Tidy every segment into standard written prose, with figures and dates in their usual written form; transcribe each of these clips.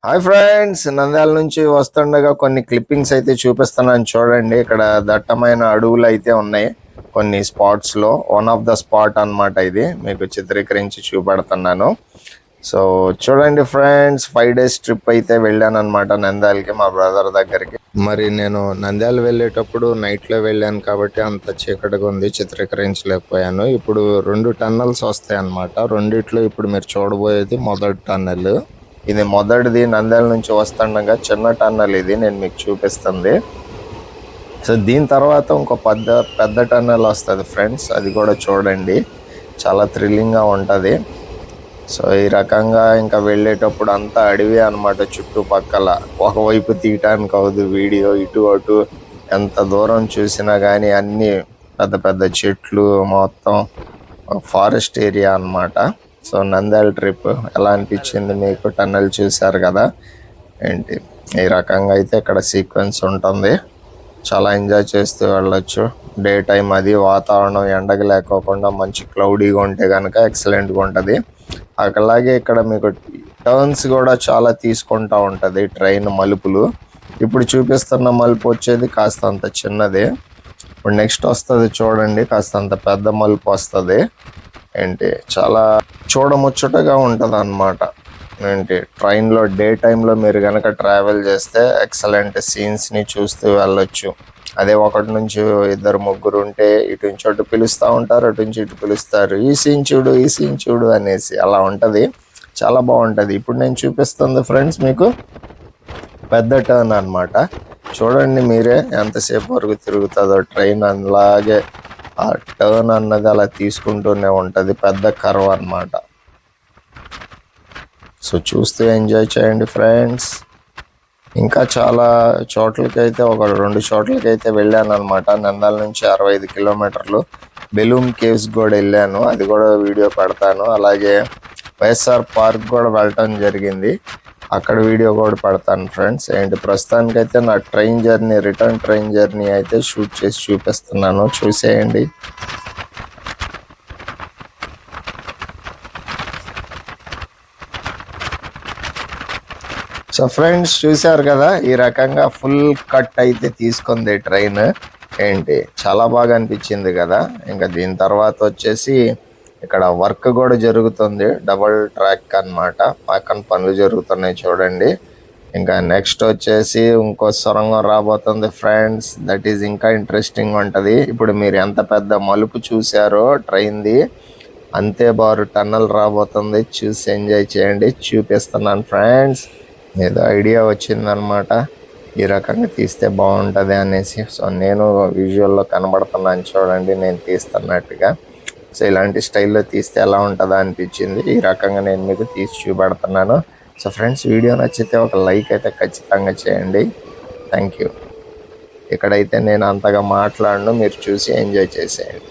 Hi friends, Nandyal నుంచి వస్తుండగా కొన్ని క్లిప్పింగ్స్ అయితే చూపిస్తున్నాను చూడండి. ఇక్కడ దట్టమైన అడవులు అయితే ఉన్నాయి కొన్ని స్పాట్స్ లో. వన్ ఆఫ్ ద స్పాట్ అన్నమాట ఇది, మీకు చిత్రీకరించి చూపెడుతున్నాను. సో చూడండి ఫ్రెండ్స్, 5 days ట్రిప్ అయితే వెళ్ళాను అనమాట నంద్యాలకి మా బ్రదర్ దగ్గరికి. మరి నేను నంద్యాల వెళ్ళేటప్పుడు నైట్ లో వెళ్ళాను కాబట్టి అంత చీకటిగా ఉంది, చిత్రీకరించలేకపోయాను. ఇప్పుడు 2 టన్నల్స్ వస్తాయి అన్నమాట. రెండిట్లో ఇప్పుడు మీరు చూడబోయేది మొదటి టన్నెల్. ఇది మొదటిది, నంద్యాల నుంచి వస్తుండగా చిన్న టన్నల్ ఇది నేను మీకు చూపిస్తుంది. సో దీని తర్వాత ఇంకో పెద్ద టన్నల్ వస్తుంది ఫ్రెండ్స్, అది కూడా చూడండి, చాలా థ్రిల్లింగ్గా ఉంటుంది. సో ఈ రకంగా ఇంకా వెళ్ళేటప్పుడు అంతా అడవి అనమాట. చుట్టుపక్కల ఒకవైపు తీయటానికి అవదు వీడియో, ఇటు అటు ఎంత దూరం చూసినా కానీ అన్ని పెద్ద పెద్ద చెట్లు, మొత్తం ఫారెస్ట్ ఏరియా అన్నమాట. సో నంద్యాల ట్రిప్ ఎలా అనిపించింది మీకు? టన్నెల్ చూశారు కదా ఏంటి, ఈ రకంగా అయితే ఇక్కడ సీక్వెన్స్ ఉంటుంది. చాలా ఎంజాయ్ చేస్తూ వెళ్ళొచ్చు. డే టైం అది వాతావరణం ఎండగా లేకోకుండా మంచి క్లౌడీగా ఉంటే కనుక ఎక్సలెంట్గా ఉంటుంది. అలాగే ఇక్కడ మీకు టర్న్స్ కూడా చాలా తీసుకుంటూ ఉంటుంది ట్రైన్ మలుపులు. ఇప్పుడు చూపిస్తున్న మలుపు వచ్చేది కాస్తంత చిన్నది. ఇప్పుడు నెక్స్ట్ వస్తుంది చూడండి, కాస్తంత పెద్ద మలుపు వస్తుంది. ఏంటి చాలా చూడముచ్చటగా ఉంటుంది అన్నమాట. ఏంటి ట్రైన్లో డే టైంలో మీరు కనుక ట్రావెల్ చేస్తే ఎక్సలెంట్ సీన్స్ని చూస్తూ వెళ్ళొచ్చు. అదే ఒకటి నుంచి 2-3 ఉంటే ఇటు నుంచి అటు పిలుస్తూ ఉంటారు, అటు నుంచి ఇటు పిలుస్తారు, ఈ సీన్ చూడు ఈ సీన్ చూడు అనేసి. అలా ఉంటుంది, చాలా బాగుంటుంది. ఇప్పుడు నేను చూపిస్తుంది ఫ్రెండ్స్ మీకు పెద్ద టర్న్ అన్నమాట. చూడండి మీరే ఎంతసేపు వరకు తిరుగుతుందో ట్రైన్. అలాగే ఆ టర్న్ అన్నది అలా తీసుకుంటూనే ఉంటుంది, పెద్ద కర్వ్ అన్నమాట. సో చూస్తూ ఎంజాయ్ చేయండి ఫ్రెండ్స్. ఇంకా చాలా చోట్లకైతే 2 చోట్లకైతే వెళ్ళాను అనమాట. నంద్యాల నుంచి 65 కిలోమీటర్లు బెలూమ్ కేవ్స్ కూడా వెళ్ళాను, అది కూడా వీడియో పెడతాను. అలాగే వైఎస్ఆర్ పార్క్ కూడా వెళ్ళటం జరిగింది, అక్కడ వీడియో కూడా పెడతాను ఫ్రెండ్స్. ఏంటి ప్రస్తుతానికైతే నా రిటర్న్ ట్రైన్ జర్నీ అయితే షూట్ చేసి చూపిస్తున్నాను, చూసేయండి. సో ఫ్రెండ్స్ చూశారు కదా, ఈ రకంగా ఫుల్ కట్ అయితే తీసుకుంది ట్రైన్. ఏంటి చాలా బాగా అనిపించింది కదా. ఇంకా దీని తర్వాత వచ్చేసి ఇక్కడ వర్క్ కూడా జరుగుతుంది, డబుల్ ట్రాక్ అన్నమాట. పక్కన పనులు జరుగుతున్నాయి చూడండి. ఇంకా నెక్స్ట్ వచ్చేసి ఇంకో సొరంగం రాబోతుంది ఫ్రెండ్స్, దట్ ఈజ్ ఇంకా ఇంట్రెస్టింగ్ ఉంటుంది. ఇప్పుడు మీరు ఎంత పెద్ద మలుపు చూసారో ట్రైన్ది, అంతే బారు టన్నల్ రాబోతుంది. చూసి ఎంజాయ్ చేయండి, చూపిస్తున్నాను ఫ్రెండ్స్. ఏదో ఐడియా వచ్చిందనమాట, ఈ రకంగా తీస్తే బాగుంటుంది అనేసి. సో నేను విజువల్లో కనబడుతున్నాను చూడండి, నేను తీస్తున్నట్టుగా. సో ఇలాంటి స్టైల్లో తీస్తే ఎలా ఉంటుందో అనిపించింది, ఈ రకంగా నేను మీకు తీసి చూపెడుతున్నాను. సో ఫ్రెండ్స్, వీడియో నచ్చితే ఒక లైక్ అయితే ఖచ్చితంగా చేయండి. Thank you. ఇక్కడైతే నేను అంతగా మాట్లాడను, మీరు చూసి ఎంజాయ్ చేసేయండి.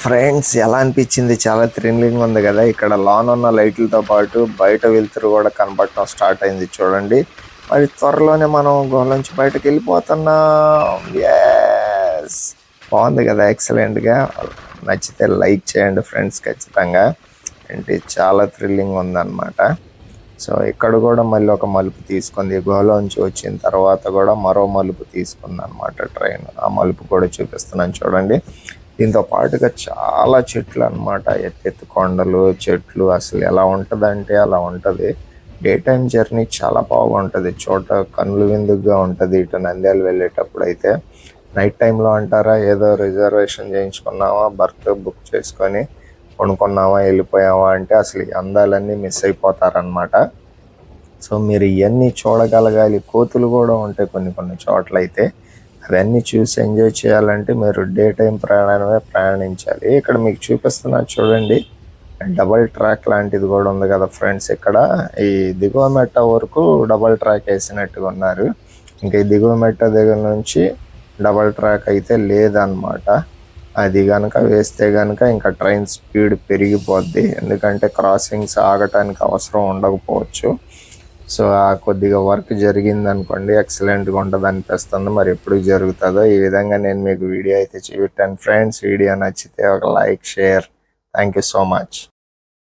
ఫ్రెండ్స్ ఎలా అనిపించింది? చాలా థ్రిల్లింగ్ ఉంది కదా. ఇక్కడ లాన్ ఉన్న లైట్లతో పాటు బయట వెలుతురు కూడా కనబడటం స్టార్ట్ అయింది చూడండి. మరి త్వరలోనే మనం గుహ నుంచి బయటకు వెళ్ళిపోతున్నాం. ఎస్, బాగుంది కదా, ఎక్సలెంట్గా. నచ్చితే లైక్ చేయండి ఫ్రెండ్స్ ఖచ్చితంగా. ఏంటి చాలా థ్రిల్లింగ్ ఉందన్నమాట. సో ఇక్కడ కూడా మళ్ళీ ఒక మలుపు తీసుకుంది. గుహలోంచి వచ్చిన తర్వాత కూడా మరో మలుపు తీసుకుంది అనమాట ట్రైన్. ఆ మలుపు కూడా చూపిస్తున్నాను చూడండి. దీంతో పాటుగా చాలా చెట్లు అనమాట, ఎత్తెత్తు కొండలు, చెట్లు. అసలు ఎలా ఉంటుందంటే అలా ఉంటుంది. డే టైం జర్నీ చాలా బాగుంటుంది, చోట కన్నుల విందుగా ఉంటుంది. ఇటు నంద్యాల వెళ్ళేటప్పుడు అయితే నైట్ టైంలో అంటారా, ఏదో రిజర్వేషన్ చేయించుకున్నావా, బర్త్ బుక్ చేసుకొని కొనుక్కున్నావా, వెళ్ళిపోయావా అంటే అసలు ఈ అందాలన్నీ మిస్ అయిపోతారనమాట. సో మీరు ఇవన్నీ చూడగలగాలి. కోతులు కూడా ఉంటాయి కొన్ని కొన్ని చోట్ల అయితే. అవన్నీ చూసి ఎంజాయ్ చేయాలంటే మీరు డే టైం ప్రయాణమే ప్రయాణించాలి. ఇక్కడ మీకు చూపిస్తున్నా చూడండి, డబల్ ట్రాక్ లాంటిది కూడా ఉంది కదా ఫ్రెండ్స్. ఇక్కడ ఈ దిగువ మెట్ట వరకు డబల్ ట్రాక్ వేసినట్టుగా ఉన్నారు. ఇంకా ఈ దిగువ మెట్ట దగ్గర నుంచి డబల్ ట్రాక్ అయితే లేదన్నమాట. అది కనుక వేస్తే కనుక ఇంకా ట్రైన్ స్పీడ్ పెరిగిపోద్ది, ఎందుకంటే క్రాసింగ్స్ ఆగటానికి అవసరం ఉండకపోవచ్చు. సో ఆ కొద్దిగా వర్క్ జరిగింది అనుకోండి, ఎక్సలెంట్గా ఉంటుంది అనిపిస్తుంది. మరి ఎప్పుడు జరుగుతుందో. ఈ విధంగా నేను మీకు వీడియో అయితే చూపెట్టాను ఫ్రెండ్స్. వీడియో నచ్చితే ఒక like, share. Thank you so much.